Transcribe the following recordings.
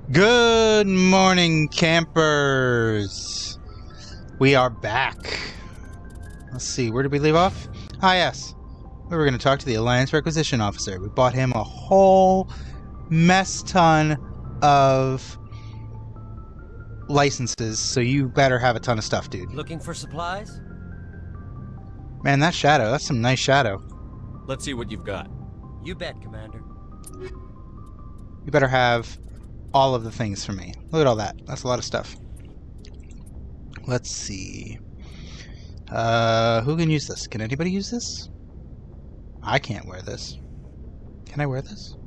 Good morning, campers. We are back. Let's see, where did we leave off? Ah, yes. We were going to talk to the Alliance Requisition Officer. We bought him a whole mess ton of licenses, so you better have a ton of stuff, dude. Looking for supplies? Man, that shadow, that's some nice shadow. Let's see what you've got. You bet, Commander. You better have all of the things for me. Look at all that. That's a lot of stuff. Let's see. Who can use this? Can anybody use this? I can't wear this. Can I wear this?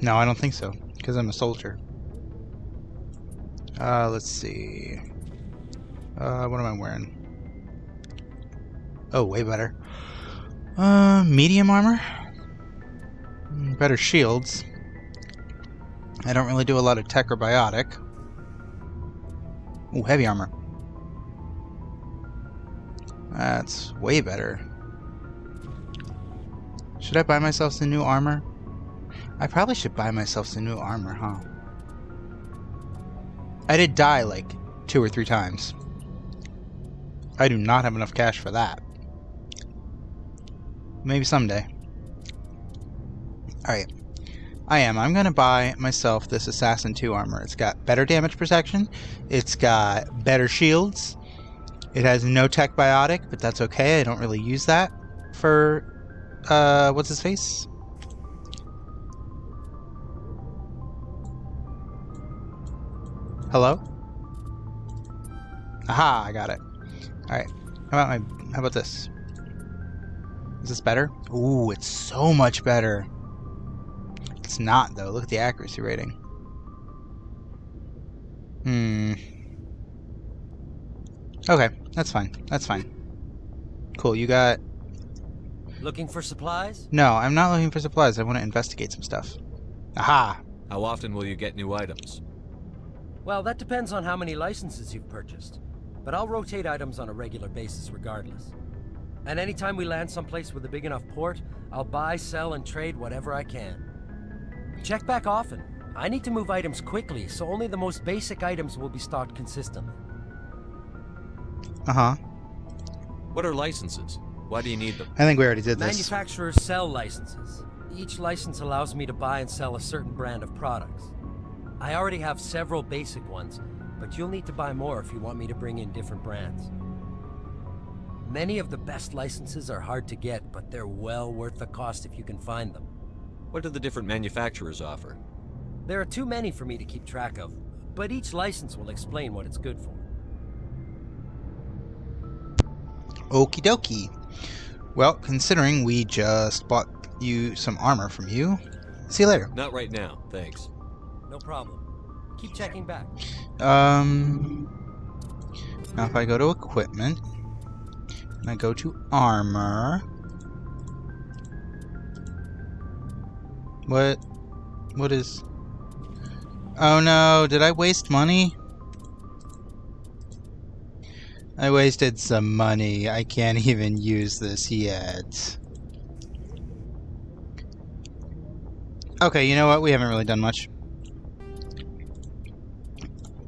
No, I don't think so, because I'm a soldier. Let's see. What am I wearing? Oh, way better. Medium armor? Better shields. I don't really do a lot of tech or biotic. Ooh, heavy armor. That's way better. Should I buy myself some new armor? I probably should buy myself some new armor, huh? I did die like 2 or 3 times. I do not have enough cash for that. Maybe someday. Alright. I'm gonna buy myself this Assassin 2 armor. It's got better damage protection. It's got better shields. It has no tech biotic, but that's okay. I don't really use that for, what's his face? Hello? Aha, I got it. Alright. How about this? Is this better? Ooh, it's so much better. It's not, though. Look at the accuracy rating. Okay, that's fine. That's fine. Cool, you got... Looking for supplies? No, I'm not looking for supplies. I want to investigate some stuff. Aha! How often will you get new items? Well, that depends on how many licenses you've purchased. But I'll rotate items on a regular basis regardless. And anytime we land someplace with a big enough port, I'll buy, sell, and trade whatever I can. Check back often. I need to move items quickly, so only the most basic items will be stocked consistently. Uh-huh. What are licenses? Why do you need them? I think we already did this. Manufacturers sell licenses. Each license allows me to buy and sell a certain brand of products. I already have several basic ones, but you'll need to buy more if you want me to bring in different brands. Many of the best licenses are hard to get, but they're well worth the cost if you can find them. What do the different manufacturers offer? There are too many for me to keep track of, but each license will explain what it's good for. Okie dokie. Well, considering we just bought you some armor from you, see you later. Not right now, thanks. No problem. Keep checking back. Now if I go to equipment, and I go to armor... What is... Oh no, did I waste money? I wasted some money. I can't even use this yet. Okay, you know what? We haven't really done much.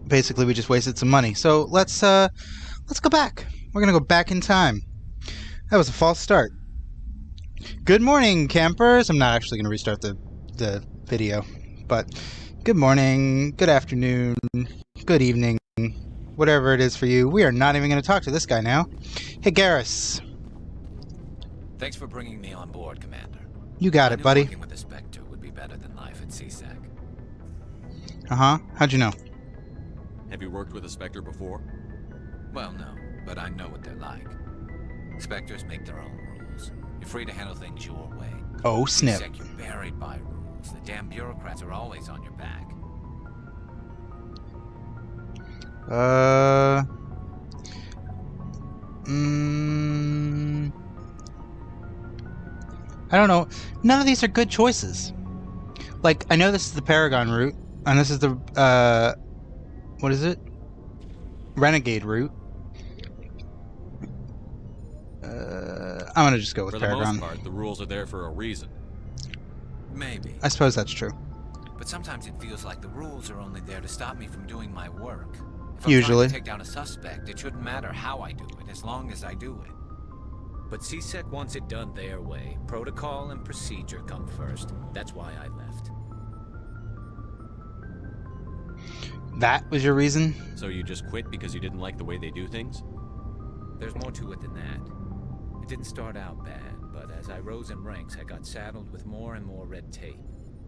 Basically, we just wasted some money. So let's go back. We're gonna go back in time. That was a false start. Good morning, campers. I'm not actually gonna restart the video, but good morning, good afternoon, good evening, whatever it is for you. We are not even going to talk to this guy now. Hey, Garrus. Thanks for bringing me on board, Commander. You got it, buddy. Working with the Spectre would be better than life at CSEC. Uh-huh. How'd you know? Have you worked with a Spectre before? Well, no, but I know what they're like. Spectres make their own rules. You're free to handle things your way. Oh, snip. CSEC, you're buried by rules. The damn bureaucrats are always on your back. I don't know. None of these are good choices. Like, I know this is the Paragon route, and this is the, what is it? Renegade route. I'm gonna just go with For the Paragon. most part, the rules are there for a reason. Maybe. I suppose that's true. But sometimes it feels like the rules are only there to stop me from doing my work. If Usually. I'm trying to take down a suspect, it shouldn't matter how I do it, as long as I do it. But CSEC wants it done their way. Protocol and procedure come first. That's why I left. That was your reason? So you just quit because you didn't like the way they do things? There's more to it than that. It didn't start out bad, but as I rose in ranks, I got saddled with more and more red tape.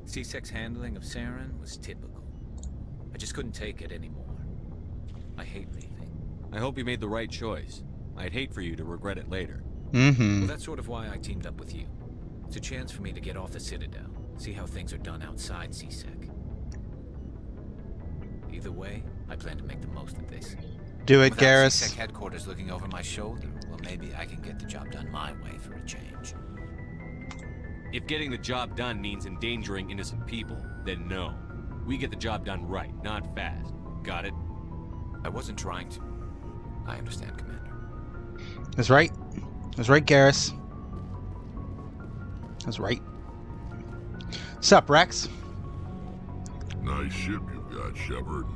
CSEC's handling of Saren was typical. I just couldn't take it anymore. I hate leaving. I hope you made the right choice. I'd hate for you to regret it later. Mm-hmm. Well, that's sort of why I teamed up with you. It's a chance for me to get off the Citadel, see how things are done outside CSEC. Either way, I plan to make the most of this. Do it, Without Garrus. CSEC headquarters looking over my shoulder, well, maybe I can get the job done my way for a change. If getting the job done means endangering innocent people, then no. We get the job done right, not fast. Got it? I wasn't trying to. I understand, Commander. That's right. That's right, Garrus. That's right. Sup, Rex? Nice ship you've got, Shepard.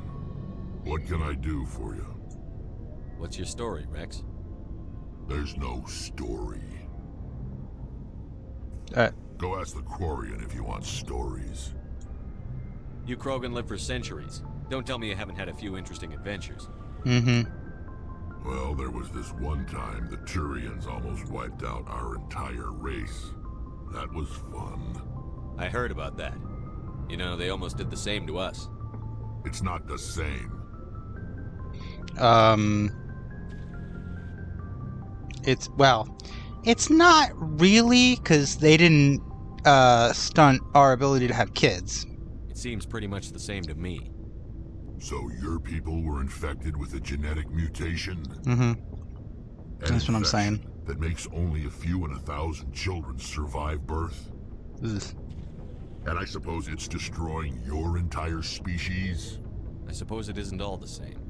What can I do for you? What's your story, Rex? There's no story. Go ask the Quarian if you want stories. You Krogan live for centuries. Don't tell me you haven't had a few interesting adventures. Mm-hmm. Well, there was this one time the Turians almost wiped out our entire race. That was fun. I heard about that. You know, they almost did the same to us. It's not the same. It's not really, because they didn't stunt our ability to have kids. It seems pretty much the same to me. So your people were infected with a genetic mutation? Mm-hmm. An That's what I'm infection saying. That makes only a few in 1,000 children survive birth? Ugh. And I suppose it's destroying your entire species? I suppose it isn't all the same.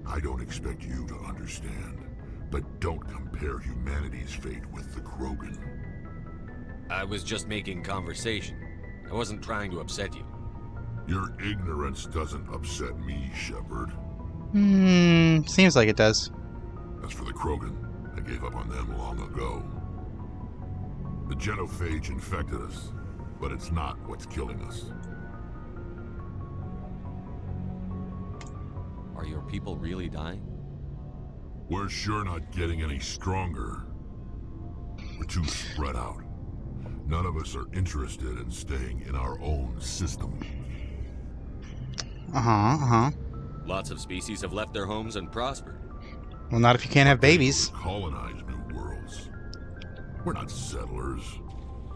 I don't expect you to understand, but don't compare humanity's fate with the Krogan. I was just making conversation. I wasn't trying to upset you. Your ignorance doesn't upset me, Shepard. Seems like it does. As for the Krogan, I gave up on them long ago. The genophage infected us, but it's not what's killing us. Are your people really dying? We're sure not getting any stronger. We're too spread out. None of us are interested in staying in our own system. Lots of species have left their homes and prospered. Well, not if you can't have babies. Colonize new worlds. We're not settlers.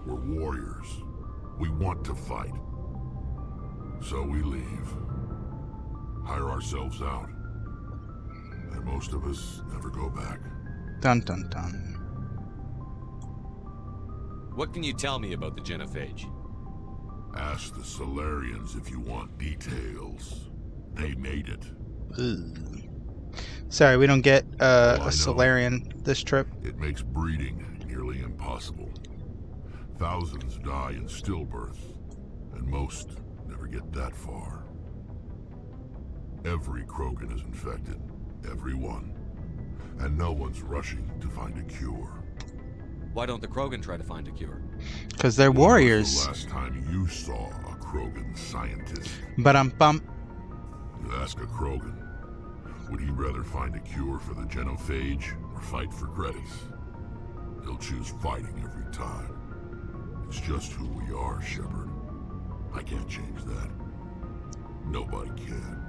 We're warriors. We want to fight. So we leave. Hire ourselves out. And most of us never go back. Dun dun dun. What can you tell me about the genophage? Ask the Solarians if you want details. They made it. Ugh. Sorry, we don't get I a know. Solarian this trip. It makes breeding nearly impossible. Thousands die in stillbirth, and most never get that far. Every Krogan is infected. Every one. And no one's rushing to find a cure. Why don't the Krogan try to find a cure? Because they're When was warriors. the last time you saw a Krogan scientist? But You ask a Krogan, would he rather find a cure for the genophage or fight for credits? He'll choose fighting every time. It's just who we are, Shepard. I can't change that. Nobody can.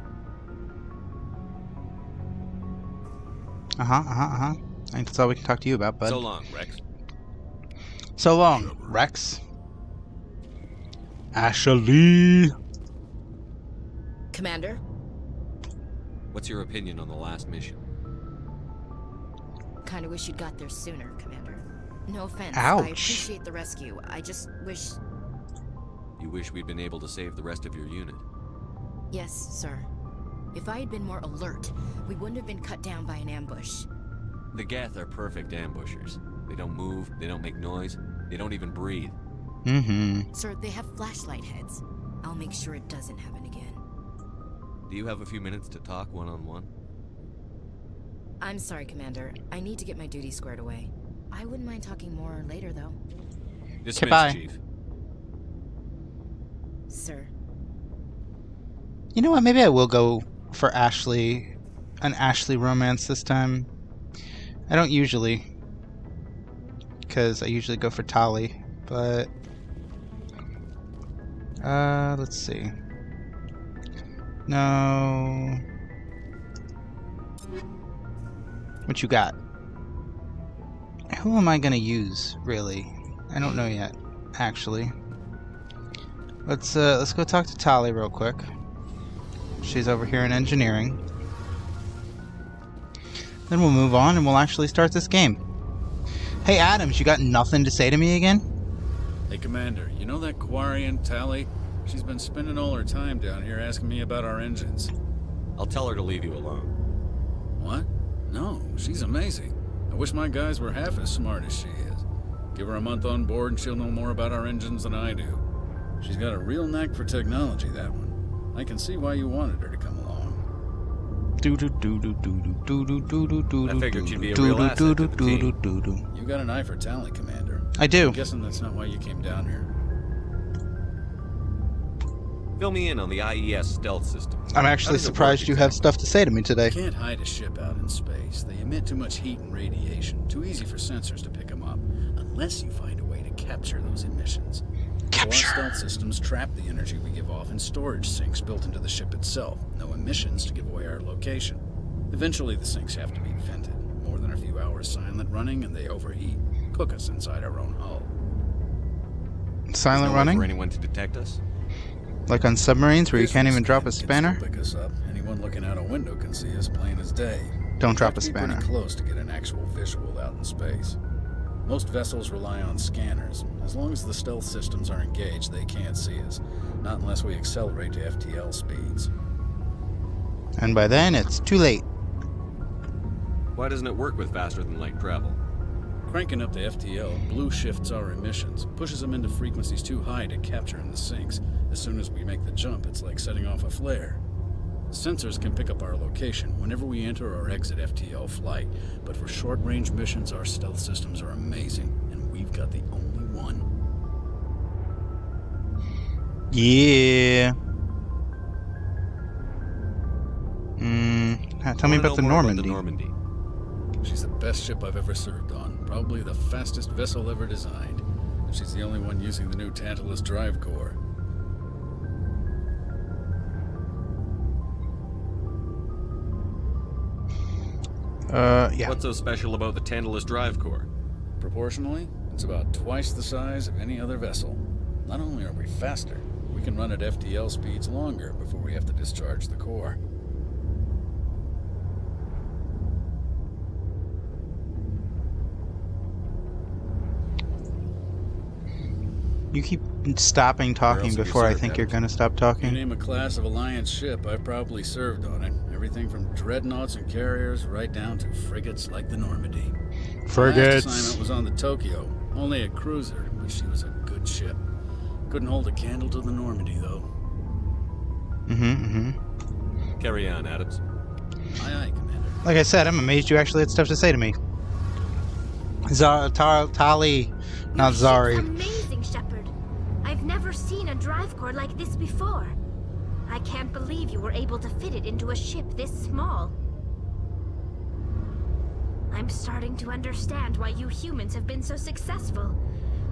I think that's all we can talk to you about, bud. So long, Rex. So long, Rex. Ashley. Commander? What's your opinion on the last mission? Kinda wish you'd got there sooner, Commander. No offense. Ouch. I appreciate the rescue. I just wish... You wish we'd been able to save the rest of your unit. Yes, sir. If I had been more alert, we wouldn't have been cut down by an ambush. The Geth are perfect ambushers. They don't move, they don't make noise, they don't even breathe. Mm-hmm. Sir, they have flashlight heads. I'll make sure it doesn't happen again. Do you have a few minutes to talk one-on-one? I'm sorry, Commander. I need to get my duty squared away. I wouldn't mind talking more later, though. Dismissed, bye. Chief. Sir. You know what? Maybe I will go for Ashley, an Ashley romance this time. I don't usually, because I usually go for Tali, but let's see. No. What you got? Who am I gonna use, really? I don't know yet, actually. Let's go talk to Tali real quick. She's over here in engineering. Then we'll move on and we'll actually start this game. Hey Adams, you got nothing to say to me again? Hey Commander, you know that Quarian Tali? She's been spending all her time down here asking me about our engines. I'll tell her to leave you alone. What? No, she's amazing. I wish my guys were half as smart as she is. Give her a month on board and she'll know more about our engines than I do. She's got a real knack for technology, that one. I can see why you wanted her to come along. I figured you'd be a real asset to the team. You got an eye for talent, Commander. I do. I'm guessing that's not why you came down here. Fill me in on the IES stealth system. I'm actually surprised you have stuff to say to me today. You can't hide a ship out in space. They emit too much heat and radiation. Too easy for sensors to pick them up. Unless you find a way to capture those emissions. Capture. So our stealth systems trap the energy we give off in storage sinks built into the ship itself. No emissions to give away our location. Eventually the sinks have to be vented. More than a few hours silent running and they overheat. Cook us inside our own hull. Silent There's no way running? for anyone to detect us? Like on submarines where you This can't even one drop a can still spanner? pick us up. Anyone looking out a window can see us plain as day. Don't drop Have a to be spanner. pretty close to get an actual visual out in space. Most vessels rely on scanners. As long as the stealth systems are engaged, they can't see us. Not unless we accelerate to FTL speeds. And by then, it's too late. Why doesn't it work with faster than light travel? Cranking up the FTL blue shifts our emissions, pushes them into frequencies too high to capture in the sinks. As soon as we make the jump, it's like setting off a flare. Sensors can pick up our location whenever we enter or exit FTL flight, but for short-range missions, our stealth systems are amazing, and we've got the only one. Yeah. Tell me I wanna about the know more Normandy. the Normandy. She's the best ship I've ever served on, probably the fastest vessel ever designed. And she's the only one using the new Tantalus drive core. Yeah. What's so special about the Tantalus drive core? Proportionally, it's about twice the size of any other vessel. Not only are we faster, we can run at FTL speeds longer before we have to discharge the core. You keep stopping talking else have you before I served, think you're Adams? gonna stop You talking. name a class of Alliance ship, I've probably served on it. Everything from dreadnoughts and carriers right down to frigates like the Normandy. My last Frigates. assignment was on the Tokyo, only a cruiser, but she was a good ship. Couldn't hold a candle to the Normandy, though. Carry on, Adams. Aye, aye, Commander. Like I said, I'm amazed you actually had stuff to say to me. Tali, not Zari. Your ship's amazing, Shepard. I've never seen a drive core like this before. I can't believe you were able to fit it into a ship this small. I'm starting to understand why you humans have been so successful.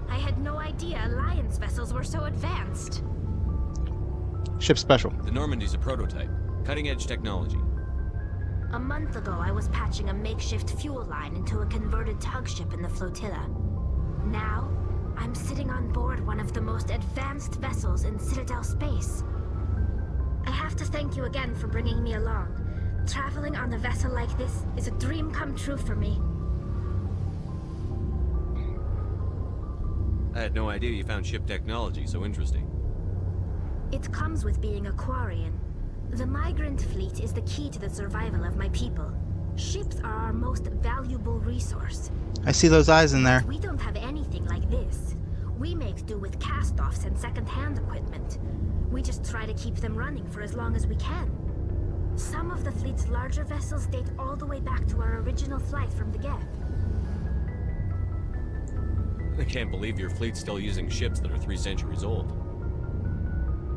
I had no idea Alliance vessels were so advanced. Ship special. The Normandy's a prototype. Cutting-edge technology. A month ago, I was patching a makeshift fuel line into a converted tug ship in the flotilla. Now, I'm sitting on board one of the most advanced vessels in Citadel space. I have to thank you again for bringing me along. Traveling on a vessel like this is a dream come true for me. I had no idea you found ship technology so interesting. It comes with being a Quarian. The migrant fleet is the key to the survival of my people. Ships are our most valuable resource. I see those eyes in there. We don't have anything like this. We make do with cast-offs and second-hand equipment. We just try to keep them running for as long as we can. Some of the fleet's larger vessels date all the way back to our original flight from the Geth. I can't believe your fleet's still using ships that are 3 centuries old.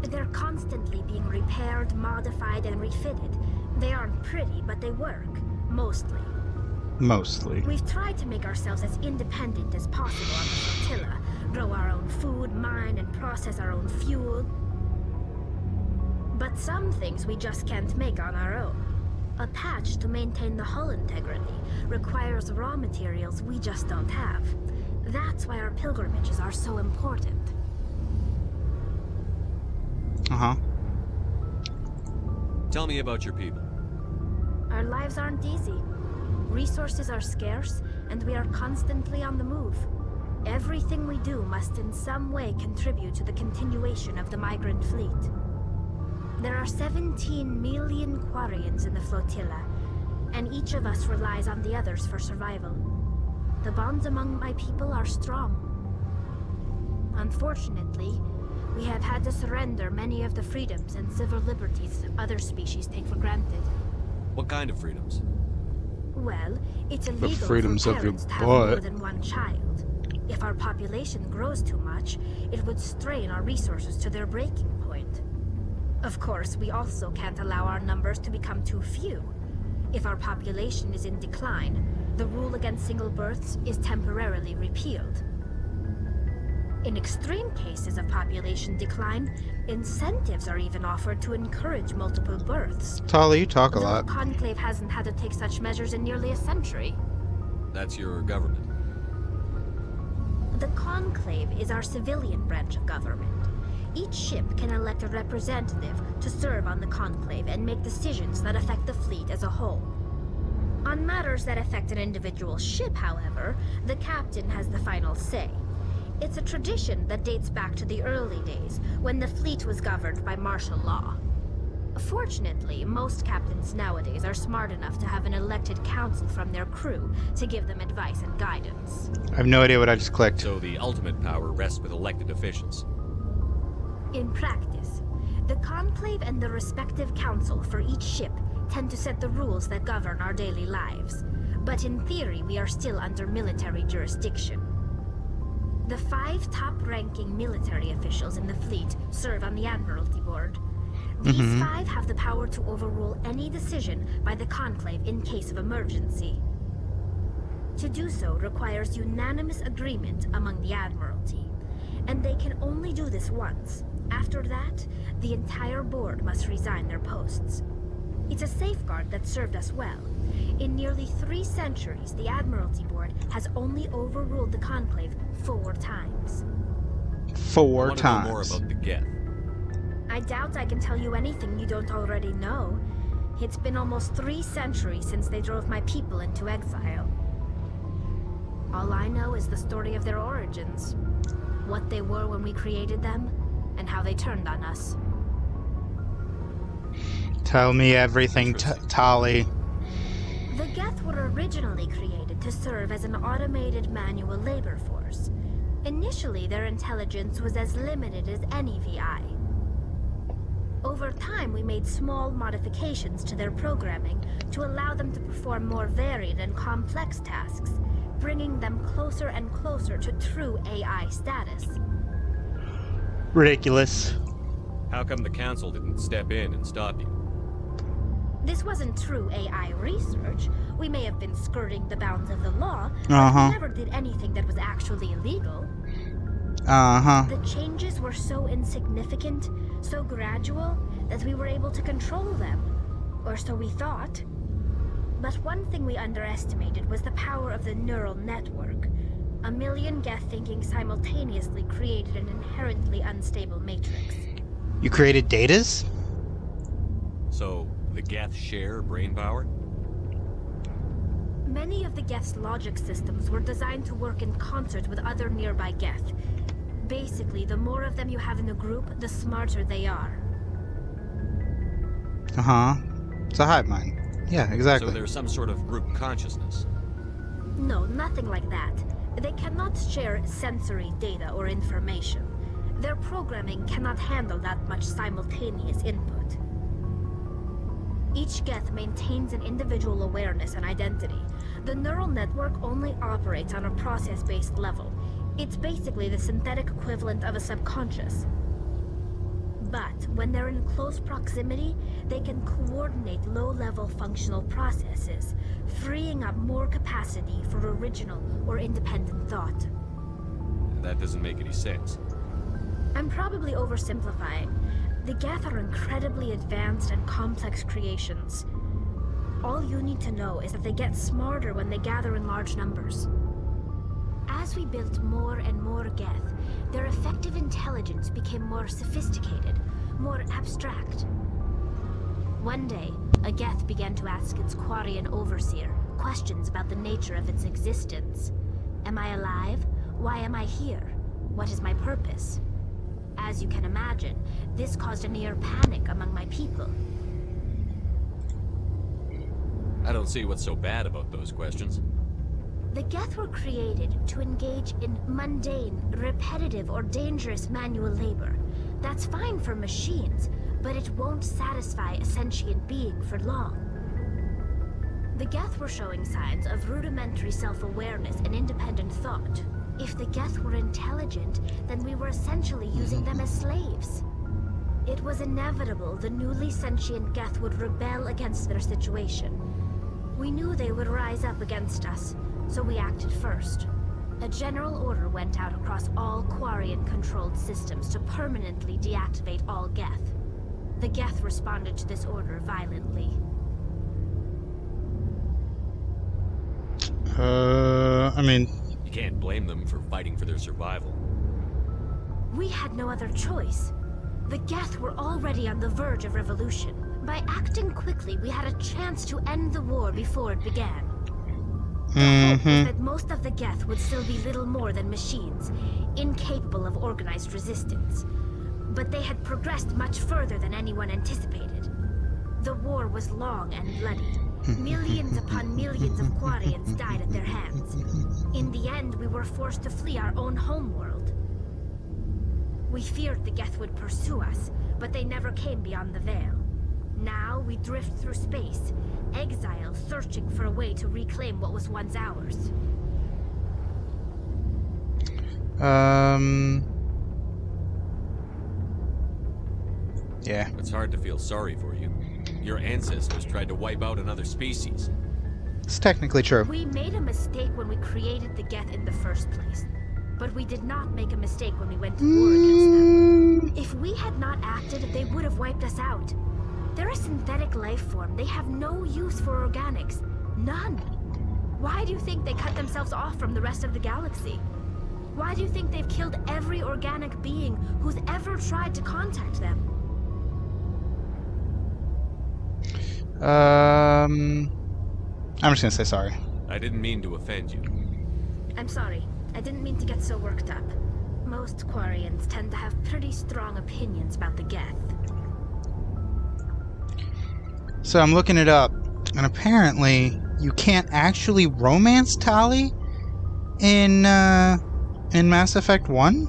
They're constantly being repaired, modified, and refitted. They aren't pretty, but they work. Mostly. Mostly. We've tried to make ourselves as independent as possible on the flotilla. Grow our own food, mine, and process our own fuel. But some things we just can't make on our own. A patch to maintain the hull integrity requires raw materials we just don't have. That's why our pilgrimages are so important. Uh-huh. Tell me about your people. Our lives aren't easy. Resources are scarce, and we are constantly on the move. Everything we do must in some way contribute to the continuation of the migrant fleet. There are 17 million Quarians in the flotilla, and each of us relies on the others for survival. The bonds among my people are strong. Unfortunately, we have had to surrender many of the freedoms and civil liberties other species take for granted. What kind of freedoms? Well, it's illegal freedoms for of your parents to have more butt. than one child. If our population grows too much, it would strain our resources to their breaking point. Of course, we also can't allow our numbers to become too few. If our population is in decline, the rule against single births is temporarily repealed. In extreme cases of population decline, incentives are even offered to encourage multiple births. Tali, you talk a The lot. Conclave hasn't had to take such measures in nearly a century. That's your government. The Conclave is our civilian branch of government. Each ship can elect a representative to serve on the Conclave and make decisions that affect the fleet as a whole. On matters that affect an individual ship, however, the captain has the final say. It's a tradition that dates back to the early days, when the fleet was governed by martial law. Fortunately, most captains nowadays are smart enough to have an elected council from their crew to give them advice and guidance. I have no idea what I just clicked. So the ultimate power rests with elected officials. In practice, the Conclave and the respective council for each ship tend to set the rules that govern our daily lives. But in theory, we are still under military jurisdiction. The 5 top-ranking military officials in the fleet serve on the Admiralty Board. These 5 have the power to overrule any decision by the Conclave in case of emergency. To do so requires unanimous agreement among the Admiralty, and they can only do this once. After that, the entire board must resign their posts. It's a safeguard that served us well. In nearly 3 centuries, the Admiralty Board has only overruled the Conclave 4 times. 4 I want to times. know more about the Geth. I doubt I can tell you anything you don't already know. It's been almost 3 centuries since they drove my people into exile. All I know is the story of their origins, what they were when we created them, and how they turned on us. Tell me everything, Tali. The Geth were originally created to serve as an automated manual labor force. Initially, their intelligence was as limited as any VI. Over time, we made small modifications to their programming to allow them to perform more varied and complex tasks, bringing them closer and closer to true AI status. Ridiculous. How come the council didn't step in and stop you? This wasn't true AI research. We may have been skirting the bounds of the law, but we never did anything that was actually illegal. The changes were so insignificant, so gradual, that we were able to control them. Or so we thought. But one thing we underestimated was the power of the neural network. A million Geth thinking simultaneously created an inherently unstable matrix. You created datas? So, the Geth share brain power? Many of the Geth's logic systems were designed to work in concert with other nearby Geth. Basically, the more of them you have in a group, the smarter they are. It's a hive mind. Yeah, exactly. So there's some sort of group consciousness. No, nothing like that. They cannot share sensory data or information. Their programming cannot handle that much simultaneous input. Each Geth maintains an individual awareness and identity. The neural network only operates on a process-based level. It's basically the synthetic equivalent of a subconscious. But when they're in close proximity, they can coordinate low-level functional processes, freeing up more capacity for original or independent thought. That doesn't make any sense. I'm probably oversimplifying. The Geth are incredibly advanced and complex creations. All you need to know is that they get smarter when they gather in large numbers. As we built more and more Geth, their effective intelligence became more sophisticated, more abstract. One day, a Geth began to ask its Quarian overseer questions about the nature of its existence. Am I alive? Why am I here? What is my purpose? As you can imagine, this caused a near panic among my people. I don't see what's so bad about those questions. The Geth were created to engage in mundane, repetitive, or dangerous manual labor. That's fine for machines, but it won't satisfy a sentient being for long. The Geth were showing signs of rudimentary self-awareness and independent thought. If the Geth were intelligent, then we were essentially using them as slaves. It was inevitable the newly sentient Geth would rebel against their situation. We knew they would rise up against us, so we acted first. A general order went out across all Quarian-controlled systems to permanently deactivate all Geth. The Geth responded to this order violently. I mean... You can't blame them for fighting for their survival. We had no other choice. The Geth were already on the verge of revolution. By acting quickly, we had a chance to end the war before it began. The hope was that most of the Geth would still be little more than machines, incapable of organized resistance. But they had progressed much further than anyone anticipated. The war was long and bloody. Millions upon millions of Quarians died at their hands. In the end, we were forced to flee our own homeworld. We feared the Geth would pursue us, but they never came beyond the Veil. Now we drift through space, exile, searching for a way to reclaim what was once ours. Yeah. It's hard to feel sorry for you. Your ancestors tried to wipe out another species. It's technically true. We made a mistake when we created the Geth in the first place. But we did not make a mistake when we went to war against them. If we had not acted, they would have wiped us out. They're a synthetic life form. They have no use for organics. None. Why do you think they cut themselves off from the rest of the galaxy? Why do you think they've killed every organic being who's ever tried to contact them? I'm just gonna say sorry. I didn't mean to offend you. I'm sorry. I didn't mean to get so worked up. Most Quarians tend to have pretty strong opinions about the Geth. So I'm looking it up, and apparently you can't actually romance Tali in Mass Effect 1?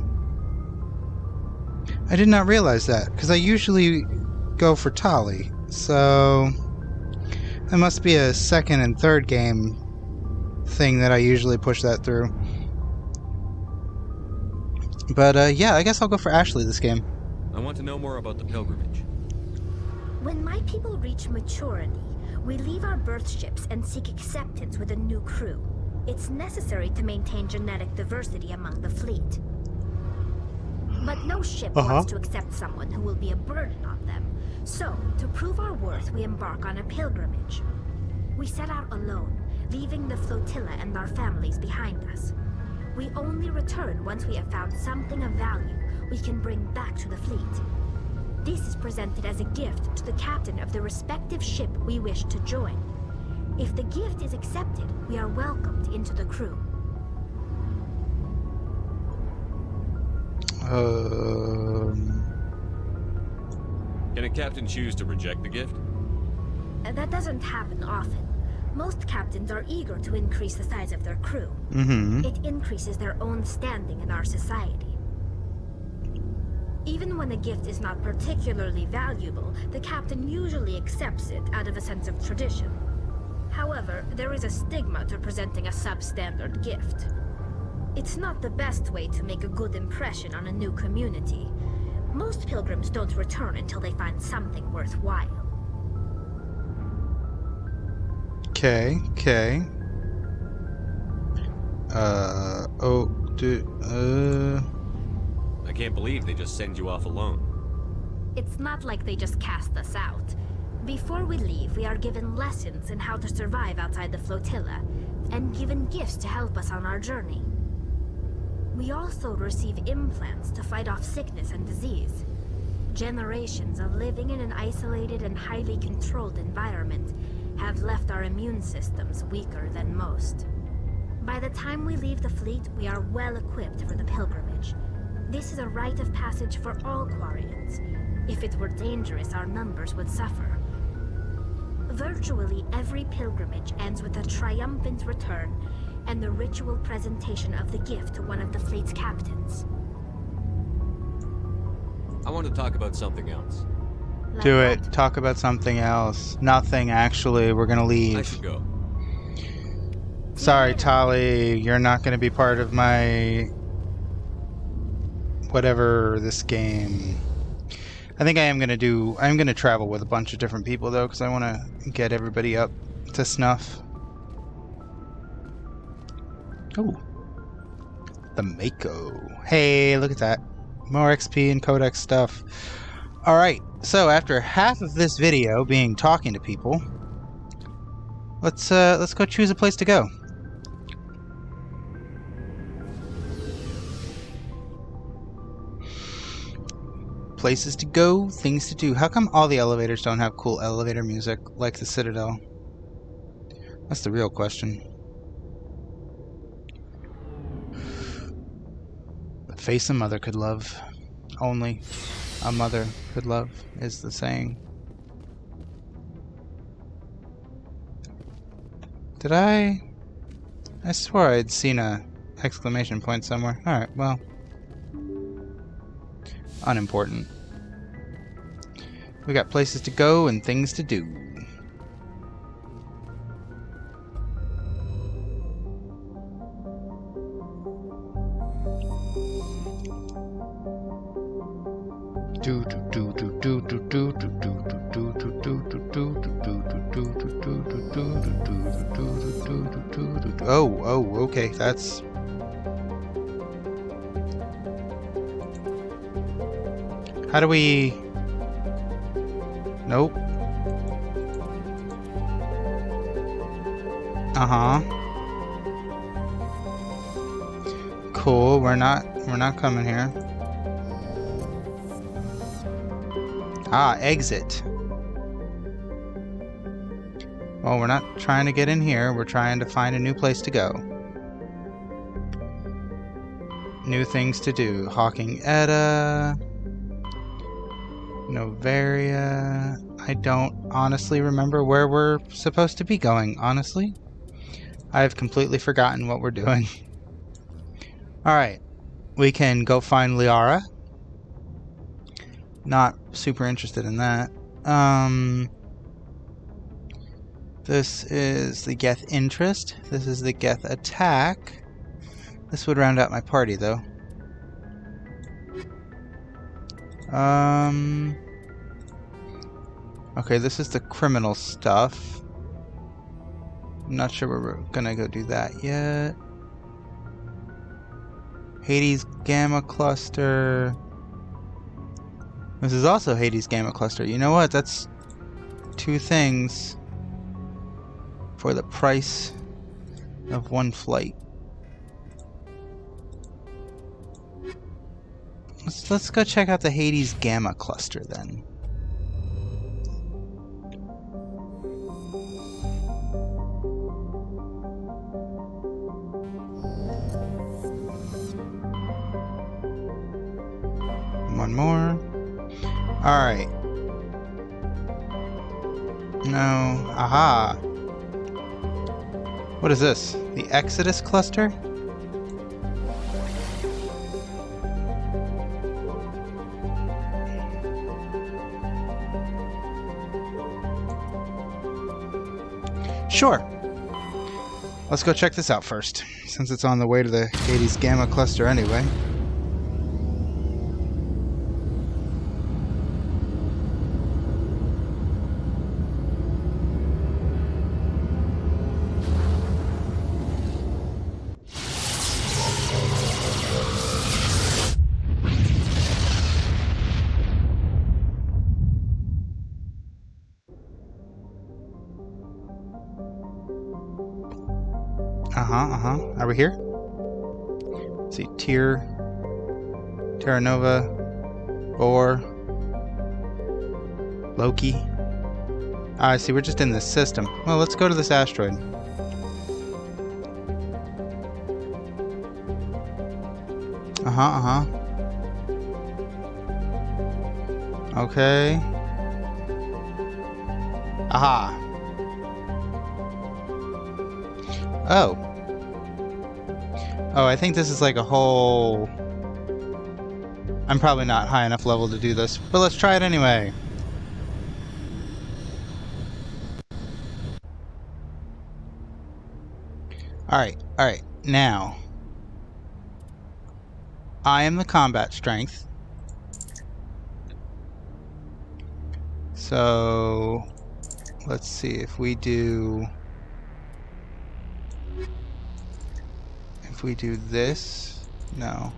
I did not realize that, because I usually go for Tali, so that must be a second and third game thing that I usually push that through. But yeah, I guess I'll go for Ashley this game. I want to know more about the pilgrimage. When my people reach maturity, we leave our birth ships and seek acceptance with a new crew. It's necessary to maintain genetic diversity among the fleet. But no ship wants to accept someone who will be a burden on them. So, to prove our worth, we embark on a pilgrimage. We set out alone, leaving the flotilla and our families behind us. We only return once we have found something of value we can bring back to the fleet. This is presented as a gift to the captain of the respective ship we wish to join. If the gift is accepted, we are welcomed into the crew. Can a captain choose to reject the gift? That doesn't happen often. Most captains are eager to increase the size of their crew. Mm-hmm. It increases their own standing in our society. Even when a gift is not particularly valuable, the captain usually accepts it out of a sense of tradition. However, there is a stigma to presenting a substandard gift. It's not the best way to make a good impression on a new community. Most pilgrims don't return until they find something worthwhile. Okay. I can't believe they just send you off alone. It's not like they just cast us out. Before we leave, we are given lessons in how to survive outside the flotilla, and given gifts to help us on our journey. We also receive implants to fight off sickness and disease. Generations of living in an isolated and highly controlled environment have left our immune systems weaker than most. By the time we leave the fleet, we are well equipped for the pilgrimage. This is a rite of passage for all Quarians. If it were dangerous, our numbers would suffer. Virtually every pilgrimage ends with a triumphant return and the ritual presentation of the gift to one of the fleet's captains. I want to talk about something else. Like Do what? it. Talk about something else. Nothing, actually. We're gonna I leave. should go. Sorry, Tali. You're not gonna be part of my... whatever this game. I think I'm gonna travel with a bunch of different people, though, because I want to get everybody up to snuff. Oh. The Mako. Hey, look at that. More XP and Codex stuff. Alright, so after half of this video being talking to people, let's go choose a place to go. Places to go, things to do. How come all the elevators don't have cool elevator music like the Citadel? That's the real question. The face a mother could love. Only a mother could love is the saying. Did I swore I'd seen a exclamation point somewhere. Alright, well. Unimportant. We got places to go and things to do. Oh, okay, that's... How do we... Nope. Uh-huh. Cool, we're not coming here. Ah, exit. Well, we're not trying to get in here, we're trying to find a new place to go. New things to do. Hawking Edda... Novaria... I don't honestly remember where we're supposed to be going, honestly. I've completely forgotten what we're doing. Alright. We can go find Liara. Not super interested in that. This is the Geth interest. This is the Geth attack. This would round out my party, though. Okay, this is the criminal stuff. I'm not sure we're gonna go do that yet. Hades Gamma Cluster. This is also Hades Gamma Cluster. You know what? That's two things for the price of one flight. Let's go check out the Hades Gamma Cluster then. One more. Alright. No. Aha. What is this? The Exodus cluster? Sure. Let's go check this out first, since it's on the way to the Hades Gamma cluster anyway. Are we here? Let's see, Terra Nova, Boar, Loki. I see, we're just in this system. Well, let's go to this asteroid. Okay. Aha. Oh. Oh, I think this is like a whole... I'm probably not high enough level to do this, but let's try it anyway. Alright. Now, I am the combat strength. So, let's see if we do... If we do this... No.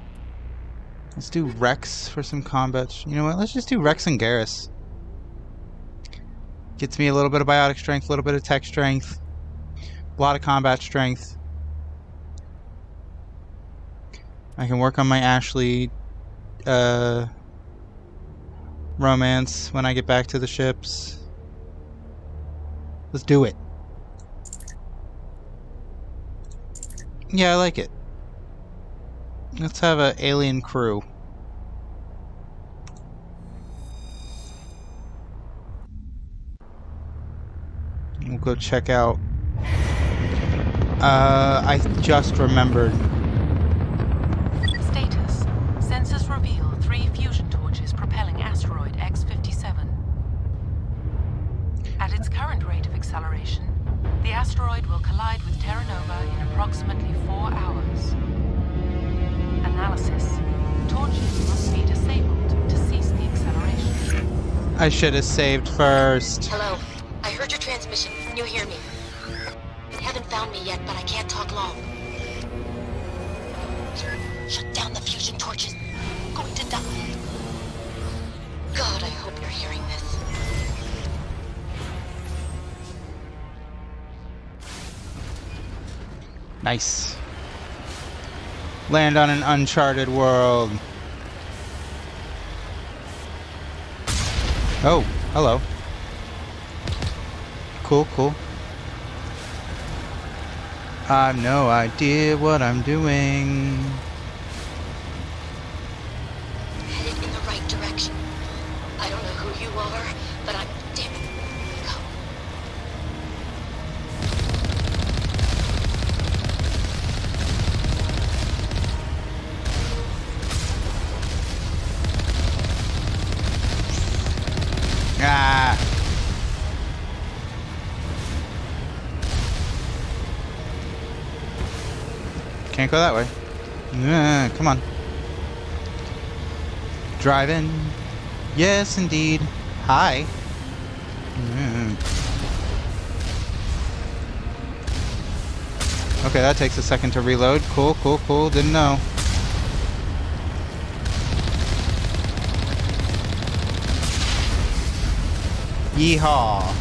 Let's do Rex for some combat. You know what? Let's just do Rex and Garrus. Gets me a little bit of biotic strength, a little bit of tech strength, a lot of combat strength. I can work on my Ashley romance when I get back to the ships. Let's do it. Yeah, I like it. Let's have an alien crew. We'll go check out... I just remembered. Status. Sensors reveal 3 fusion torches propelling Asteroid X57. At its current rate of acceleration, the asteroid will collide with Terra Nova in approximately 4 hours. Analysis. Torches must be disabled to cease the acceleration. I should have saved first. Hello. I heard your transmission. Can you hear me? You haven't found me yet, but I can't talk long. Shut down the fusion torches. I'm going to die. God, I hope you're hearing this. Nice. Land on an uncharted world. Oh, hello. Cool. I've no idea what I'm doing. Headed in the right direction. I don't know who you are, but I'm damn it. Go. Ah. Can't go that way. Come on. Drive in. Yes, indeed. Hi. Okay, that takes a second to reload. Cool. Didn't know. Yeehaw.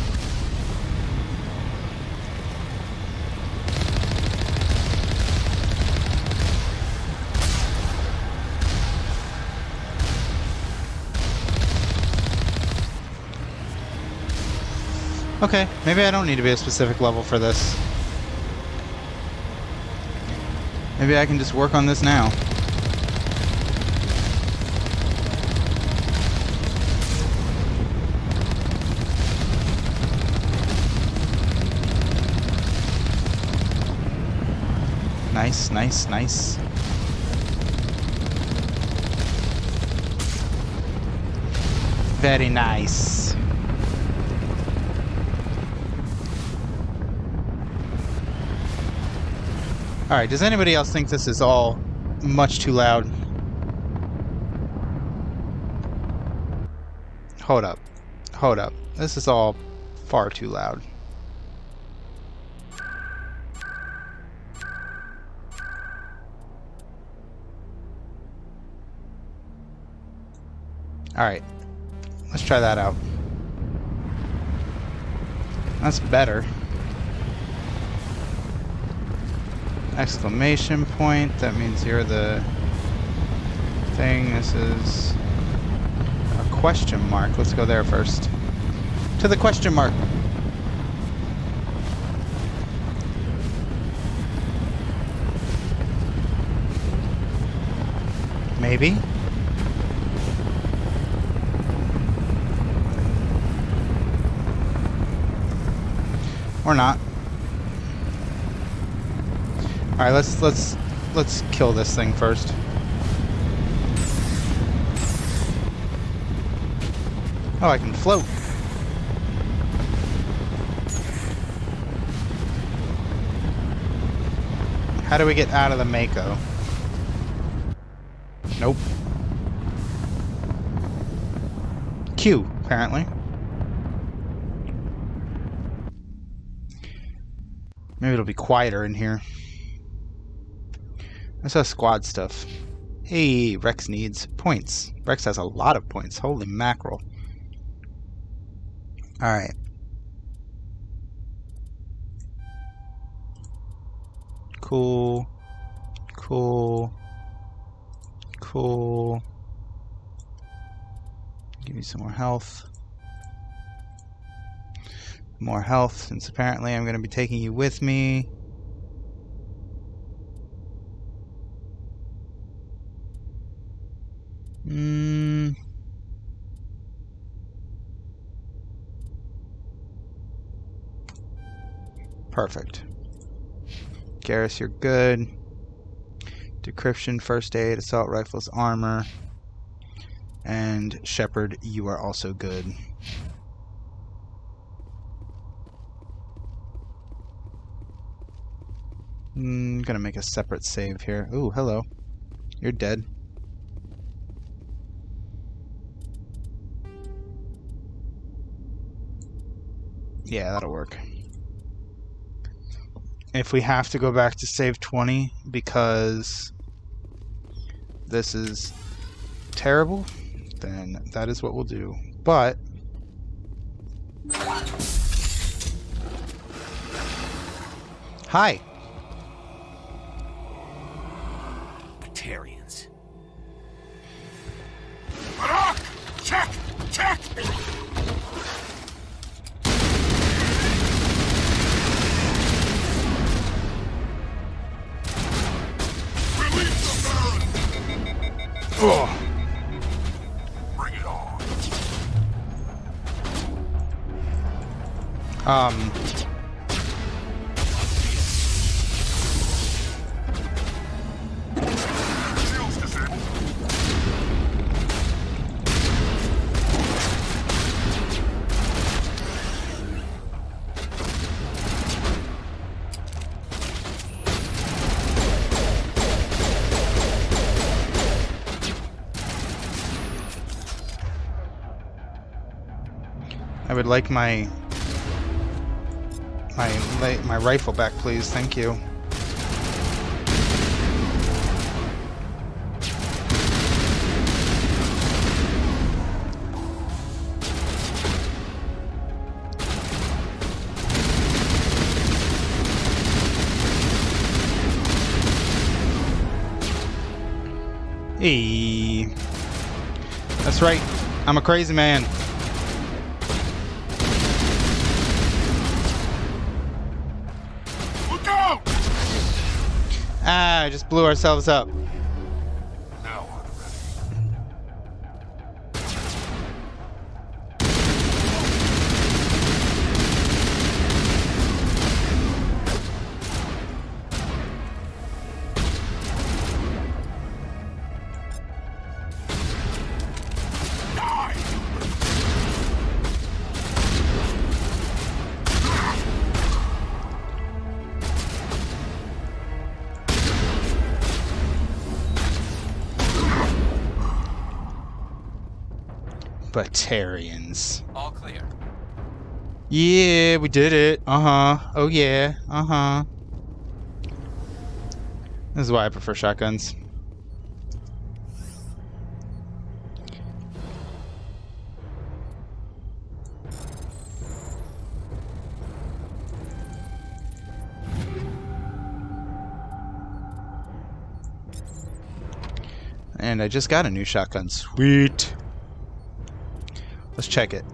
Okay, maybe I don't need to be a specific level for this. Maybe I can just work on this now. Nice, nice, nice. Very nice. Alright, does anybody else think this is all much too loud? Hold up. Hold up. This is all far too loud. Alright. Let's try that out. That's better. Exclamation point. That means you're the thing. This is a question mark. Let's go there first. To the question mark. Maybe. Or not. All right, let's kill this thing first. Oh, I can float. How do we get out of the Mako? Nope. Q, apparently. Maybe it'll be quieter in here. I saw squad stuff. Hey, Rex needs points. Rex has a lot of points. Holy mackerel. Alright. Cool. Cool. Cool. Give me some more health. More health, since apparently I'm going to be taking you with me. Perfect. Garrus, you're good. Decryption, first aid, assault rifles, armor. And Shepard, you are also good. Gonna make a separate save here. Ooh, hello. You're dead. Yeah, that'll work. If we have to go back to save 20 because this is terrible, then that is what we'll do. But hi. Batarians. Check! Check! Oh. Bring it on. Shields disabled. I would like my rifle back, please. Thank you. Hey. That's right. I'm a crazy man. Ah, just blew ourselves up. Now I'm ready. Batarians. All clear. Yeah, we did it. Oh yeah. This is why I prefer shotguns. And I just got a new shotgun. Sweet. Let's check it.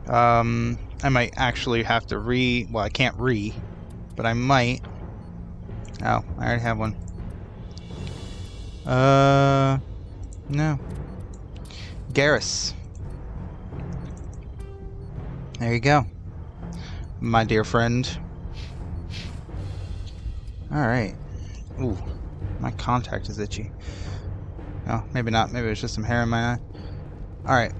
I might actually have to well, I can't but I might. Oh, I already have one. No. Garrus. There you go. My dear friend. Alright. Ooh, my contact is itchy. Oh, maybe not. Maybe it's just some hair in my eye. Alright.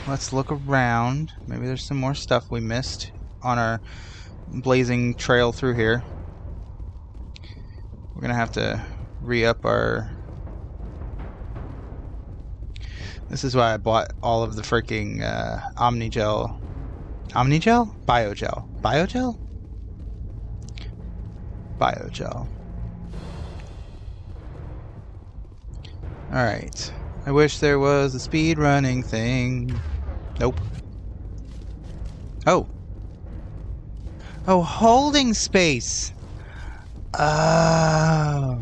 Let's look around. Maybe there's some more stuff we missed on our blazing trail through here. We're gonna have to re-up our... This is why I bought all of the freaking Omnigel. Omnigel? Biogel. Biogel? Biogel. Alright. I wish there was a speed running thing. Nope. Oh. Oh, holding space. Oh.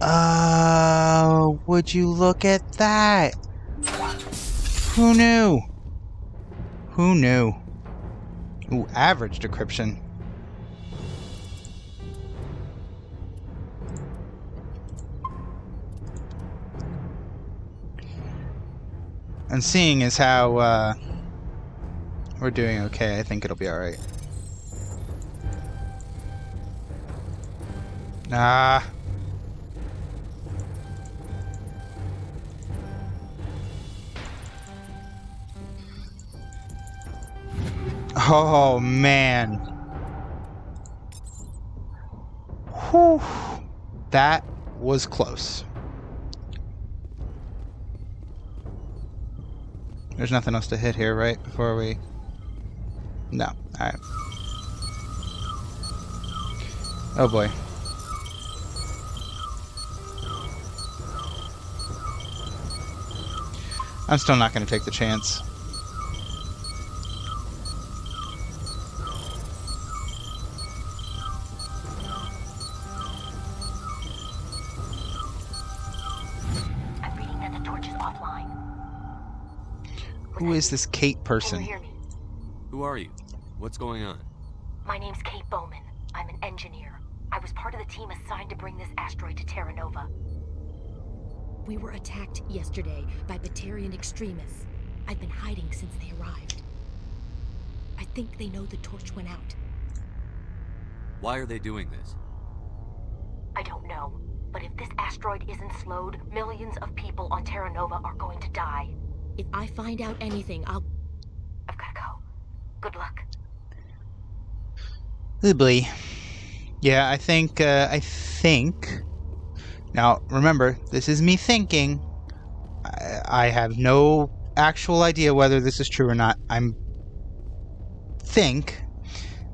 Oh, would you look at that? Who knew? Who knew? Ooh, average decryption. And seeing as how we're doing okay, I think it'll be alright. Ah. Oh man. Whew. That was close. There's nothing else to hit here, right? Before we... No. Alright. Oh boy. I'm still not going to take the chance. I'm reading that the torch is offline. Who is this Kate person? Can you hear me? Who are you? What's going on? My name's Kate Bowman. I'm an engineer. I was part of the team assigned to bring this asteroid to Terra Nova. We were attacked yesterday by Batarian extremists. I've been hiding since they arrived. I think they know the torch went out. Why are they doing this? I don't know, but if this asteroid isn't slowed, millions of people on Terra Nova are going to die. If I find out anything, I've gotta go. Good luck. Oobly. Yeah, I think... Now, remember, this is me thinking. I have no actual idea whether this is true or not. Think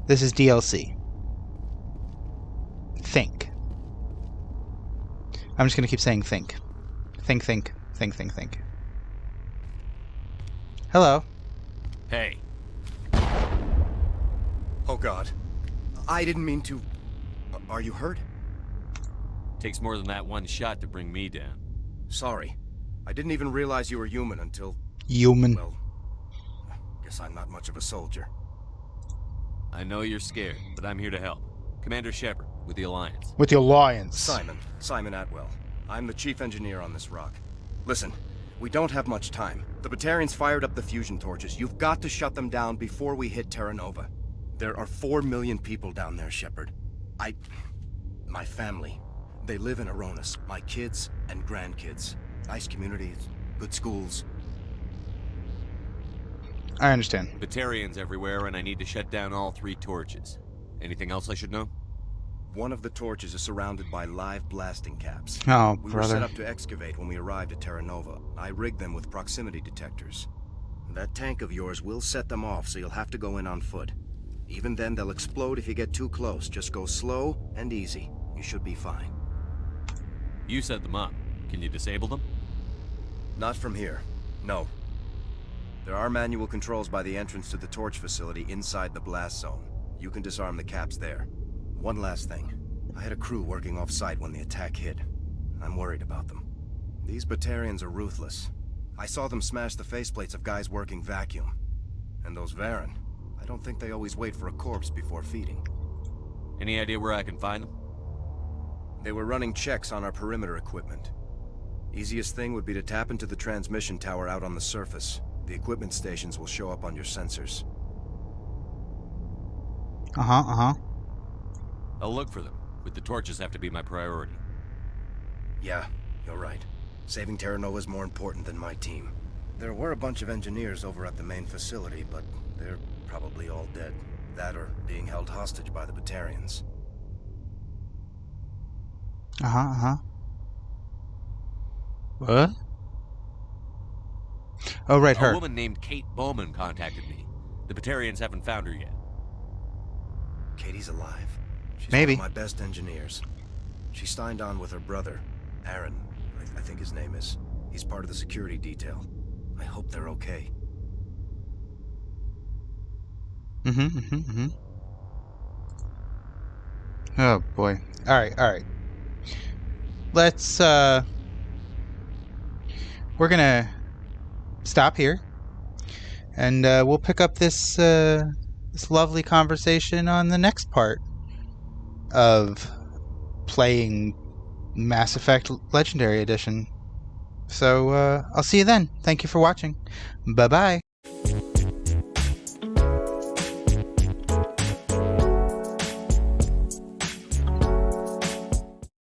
this is DLC. Think. I'm just gonna keep saying think. Think. Hello. Hey. Oh God. I didn't mean to... Are you hurt? Takes more than that one shot to bring me down. Sorry. I didn't even realize you were human until... Human. Well, guess I'm not much of a soldier. I know you're scared, but I'm here to help. Commander Shepard, with the Alliance. With the Alliance. Simon Atwell. I'm the chief engineer on this rock. Listen, we don't have much time. The Batarians fired up the fusion torches. You've got to shut them down before we hit Terra Nova. There are 4 million people down there, Shepard. My family. They live in Aronis. My kids and grandkids. Nice communities, good schools. I understand. Batarians everywhere, and I need to shut down all 3 torches. Anything else I should know? One of the torches is surrounded by live blasting caps. Oh, We brother. were set up to excavate when we arrived at Terra Nova. I rigged them with proximity detectors. That tank of yours will set them off, so you'll have to go in on foot. Even then, they'll explode if you get too close. Just go slow and easy. You should be fine. You set them up. Can you disable them? Not from here. No. There are manual controls by the entrance to the torch facility inside the blast zone. You can disarm the caps there. One last thing. I had a crew working off-site when the attack hit. I'm worried about them. These Batarians are ruthless. I saw them smash the faceplates of guys working vacuum. And those Varen, I don't think they always wait for a corpse before feeding. Any idea where I can find them? They were running checks on our perimeter equipment. Easiest thing would be to tap into the transmission tower out on the surface. The equipment stations will show up on your sensors. I'll look for them, but the torches have to be my priority. Yeah, you're right. Saving Terra Nova is more important than my team. There were a bunch of engineers over at the main facility, but they're probably all dead. That or being held hostage by the Batarians. What? Oh, right, her. A woman named Kate Bowman contacted me. The Batarians haven't found her yet. Katie's alive. She's Maybe. one of my best engineers. She signed on with her brother, Aaron, I think his name is. He's part of the security detail. I hope they're okay. Oh, boy. Alright. Let's, we're gonna stop here. And, we'll pick up this, this lovely conversation on the next part of playing Mass Effect Legendary Edition. So, I'll see you then. Thank you for watching. Bye-bye.